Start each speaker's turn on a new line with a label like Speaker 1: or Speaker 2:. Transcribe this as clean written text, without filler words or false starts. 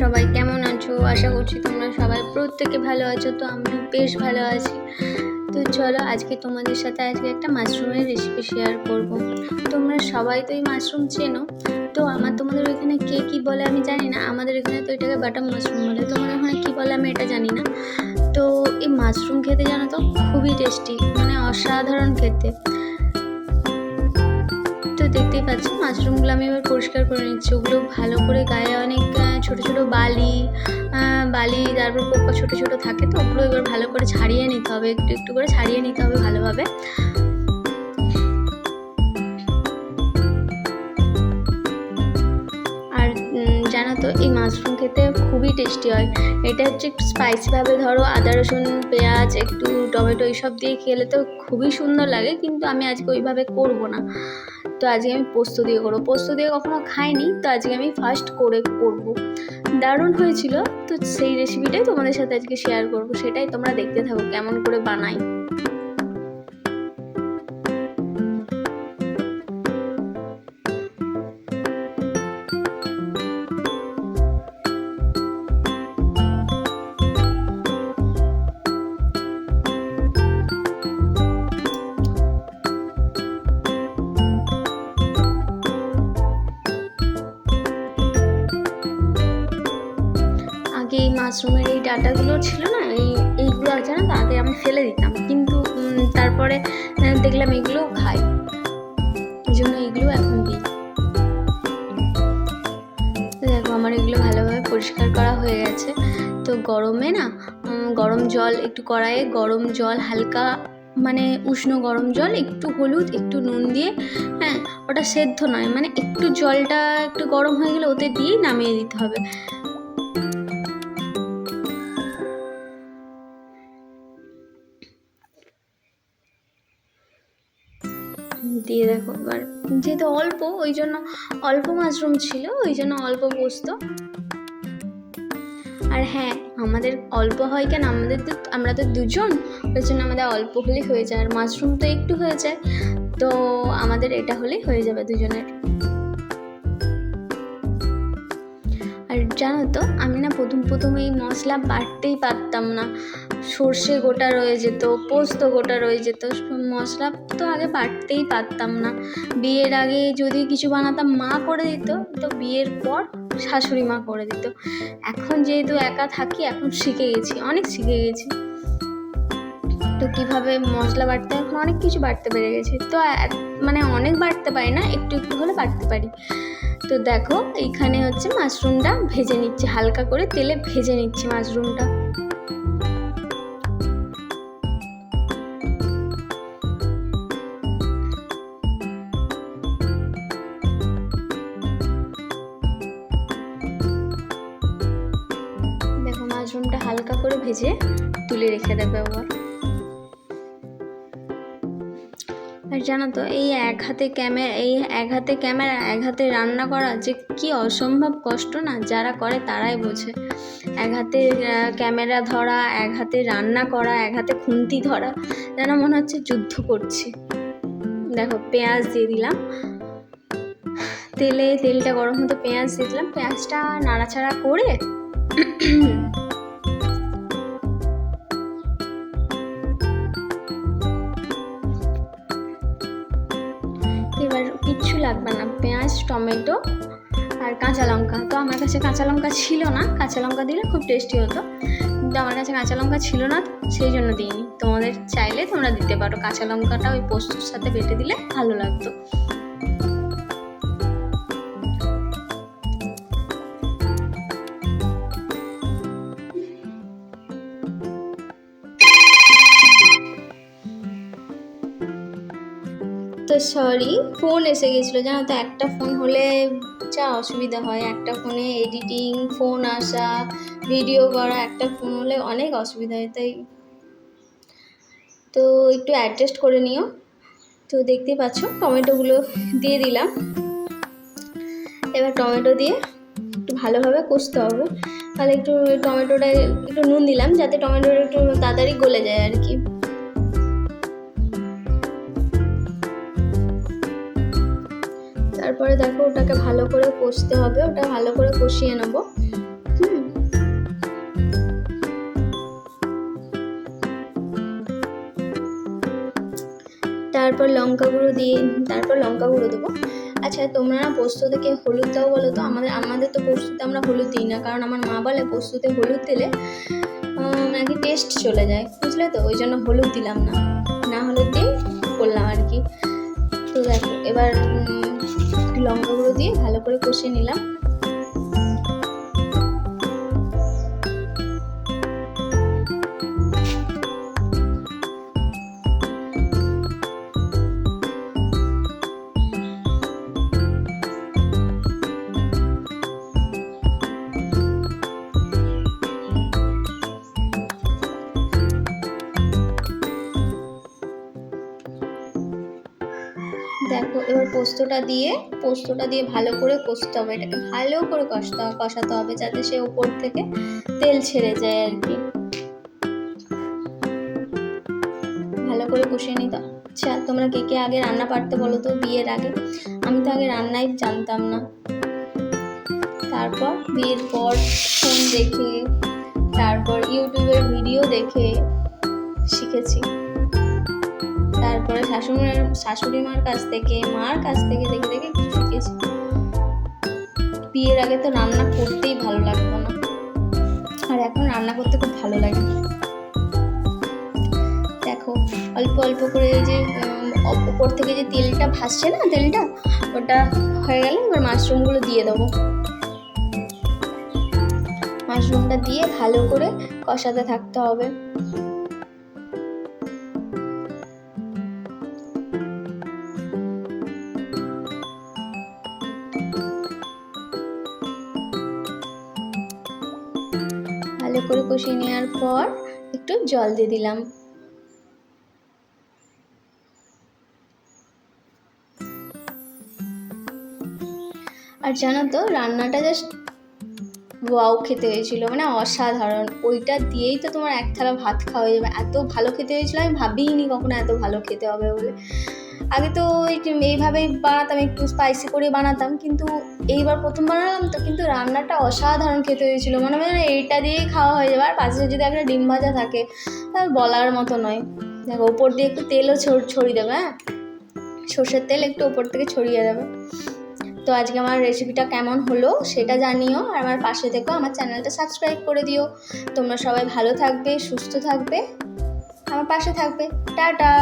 Speaker 1: সবাই কেমন আছো? আশা করছি তোমরা সবাই প্রত্যেকে ভালো আছো। তো আমিও বেশ ভালো আছি। তো চলো আজকে তোমাদের সাথে একটা মাশরুমের রেসিপি শেয়ার করব। তোমরা সবাই তো এই মাশরুম চেনো। তো তোমাদের ওইখানে কে কী বলে আমি জানি না। আমাদের এখানে তো এটাকে বাটাম মাশরুম বলে, তোমাদের ওখানে কী বলে আমি এটা জানি না। তো এই মাশরুম খেতে জানো তো খুবই টেস্টি, মানে অসাধারণ খেতে। তো দেখতেই পাচ্ছি মাশরুমগুলো আমি এবার পরিষ্কার করে নিচ্ছি। ওগুলো ভালো করে গায়ে অনেক ছোটো ছোটো বালি তারপর পোকা ছোটো ছোটো থাকে, তো ওগুলো এবার ভালো করে ছাড়িয়ে নিতে হবে, একটু একটু করে ছাড়িয়ে নিতে হবে ভালোভাবে। আর জানো তো এই মাশরুম খেতে খুবই টেস্টি হয়। এটা হচ্ছে একটু স্পাইসিভাবে ধরো আদা রসুন পেঁয়াজ একটু টমেটো এইসব দিয়ে খেলে তো খুবই সুন্দর লাগে, কিন্তু আমি আজকে ওইভাবে করবো না। তো আজকে আমি পোস্ত দিয়ে করবো। পোস্ত দিয়ে কখনো খাইনি, তো আজকে আমি ফার্স্ট করবো। দারুণ হয়েছিল। তো সেই রেসিপিটাই তোমাদের সাথে আজকে শেয়ার করবো, সেটাই তোমরা দেখতে থাকো কেমন করে বানাই। এই মাশরুমের এই ডাঁটাগুলো ছিল না, এইগুলো আছে না, তো আগে আমি ফেলে দিতাম, কিন্তু তারপরে দেখলাম এগুলোও খাই, এই জন্য এগুলো এখন দিই। দেখো আমার এগুলো ভালোভাবে পরিষ্কার করা হয়ে গেছে। তো গরমে না গরম জল একটু কড়াইয়ে গরম জল হালকা, মানে উষ্ণ গরম জল, একটু হলুদ একটু নুন দিয়ে, হ্যাঁ ওটা সেদ্ধ নয়, মানে একটু জলটা একটু গরম হয়ে গেলে ওতে দিয়েই নামিয়ে দিতে হবে। দিয়ে দেখো এবার যেহেতু অল্প, ওই জন্য অল্প মাশরুম ছিল, ওই জন্য অল্প পোস্ত। আর হ্যাঁ আমাদের অল্প হয় কেন, আমরা তো দুজন, ওই জন্য আমাদের অল্প হলেই হয়ে যায়। আর মাশরুম তো একটু হয়ে যায়, তো আমাদের এটা হলেই হয়ে যাবে দুজনের। আর জানো তো আমি না প্রথম এই মশলা বাটতেই পারতাম না। সর্ষে গোটা রয়ে যেত, পোস্ত গোটা রয়ে যেত, মশলা তো আগে বাটতেই পারতাম না। বিয়ের আগে যদি কিছু বানাতাম মা করে দিত, তো বিয়ের পর শাশুড়ি মা করে দিত। এখন যেহেতু একা থাকি, এখন শিখে গেছি, অনেক শিখে গেছি। তো কীভাবে মশলা বাটতে, এখন অনেক কিছু বাটতে পেরে গেছি। তো মানে অনেক বাটতে পারি না, একটু একটু হলে বাটতে পারি। তো দেখো এইখানে হচ্ছে মাশরুমটা ভেজে নিচ্ছি, হালকা করে তেলে ভেজে নিচ্ছি মাশরুমটা। দেখো মাশরুমটা হালকা করে ভেজে তুলে রেখে দেবে আবার। আর জানো তো এই এক হাতে ক্যামেরা এক হাতে রান্না করা যে কি অসম্ভব কষ্ট না, যারা করে তারাই বোঝে। এক হাতে ক্যামেরা ধরা, এক হাতে রান্না করা, এক হাতে খুন্তি ধরা, যেন মনে হচ্ছে যুদ্ধ করছি। দেখো পেঁয়াজ দিয়ে দিলাম তেলটা গরম হতে পেঁয়াজ দিয়ে দিলাম। পেঁয়াজটা নাড়াচাড়া করে এবার কিচ্ছু লাগবে না, পেঁয়াজ টমেটো আর কাঁচা লঙ্কা। তো আমার কাছে কাঁচা লঙ্কা ছিল না, কাঁচা লঙ্কা দিলে খুব টেস্টি হতো, কিন্তু আমার কাছে কাঁচা লঙ্কা ছিল না, সেই জন্য দিইনি। তোমাদের চাইলে তোমরা দিতে পারো, কাঁচা লঙ্কাটা ওই পোস্তর সাথে বেটে দিলে ভালো লাগতো। তো সরি, ফোন এসে গেছিলো জানো তো। একটা ফোন হলে যা অসুবিধা হয়, একটা ফোনে এডিটিং, ফোন আসা, ভিডিও করা, একটা ফোন হলে অনেক অসুবিধা হয়, তাই তো একটু অ্যাডজাস্ট করে নিও। তো দেখতেই পাচ্ছ টমেটোগুলো দিয়ে দিলাম। এবার টমেটো দিয়ে একটু ভালোভাবে কষতে হবে, তাহলে একটু টমেটোটা একটু নুন দিলাম যাতে টমেটোটা একটু তাড়াতাড়ি গলে যায় আর কি। তারপরে দেখো ওটাকে ভালো করে কষতে হবে, ওটা ভালো করে কষিয়ে নেবো। তারপর লঙ্কা গুঁড়ো দেবো। আচ্ছা, তোমরা না পোস্ত থেকে হলুদ দাও বলো তো? আমাদের তো পোস্ততে আমরা হলুদ দিই না, কারণ আমার মা বলে পোস্ততে হলুদ দিলে নাকি টেস্ট চলে যায়, বুঝলে তো? ওই জন্য হলুদ দিলাম না, হলুদ দিয়ে করলাম আর কি। তো দেখো, এবার লঙ্কা গুঁড়ো দিয়ে ভালো করে কষিয়ে নিলাম। দেখো, এবার পোস্তটা দিয়ে ভালো করে কষতে হবে, এটাকে ভালো করে কষাতে হবে যাতে সে উপর থেকে তেল ছেড়ে যায় আর কি। ভালো করে কষিয়ে নিতে। আচ্ছা, তোমরা কে আগে রান্না পারতে বলো তো বিয়ের আগে? আমি তো আগে রান্নাই জানতাম না, তারপর বিয়ের পর ফোন দেখে, তারপর ইউটিউবের ভিডিও দেখে শিখেছি। তারপরে শাশুড়ি মার কাছ থেকে দেখে দেখে শিখেছি। বিয়ের আগে তো রান্না করতেই ভালো লাগতো না, আর এখন রান্না করতে খুব ভালো লাগে। দেখো, অল্প অল্প করে যে উপর থেকে যে তেলটা ভাসছে না, ওটা হয়ে গেলে এবার মাশরুমগুলো দিয়ে দেবো। মাশরুমটা দিয়ে ভালো করে কষাতে থাকতে হবে। ভালো করে কষিয়ে নেওয়ার পর একটু জল দিয়ে দিলাম। আর জানো তো, রান্নাটা জাস্ট ওয়াও খেতে হয়েছিল, মানে অসাধারণ। ওইটা দিয়েই তো তোমার এক থালা ভাত খাওয়া হয়ে যাবে, এত ভালো খেতে হয়েছিল। আমি ভাবিনি কখনো এত ভালো খেতে হবে বলে। আগে তো এইভাবেই বানাতাম, একটু স্পাইসি করে বানাতাম, কিন্তু এইবার প্রথম বানালাম তো, কিন্তু রান্নাটা অসাধারণ খেতে হয়েছিল। মনে হয় এইটা দিয়েই খাওয়া হয়ে যাবে। আর পাশে যদি একটা ডিম ভাজা থাকে তাহলে বলার মতো নয়। দেখো, ওপর দিয়ে একটু তেলও ছড়িয়ে দেবে, হ্যাঁ, সর্ষের তেল একটু ওপর থেকে ছড়িয়ে দেবে। তো আজকে আমার রেসিপিটা কেমন হলো সেটা জানিও, আর আমার পাশে থেকো, আমার চ্যানেলটা সাবস্ক্রাইব করে দিও। তোমরা সবাই ভালো থাকবে, সুস্থ থাকবে, আমার পাশে থাকবে। টাটা।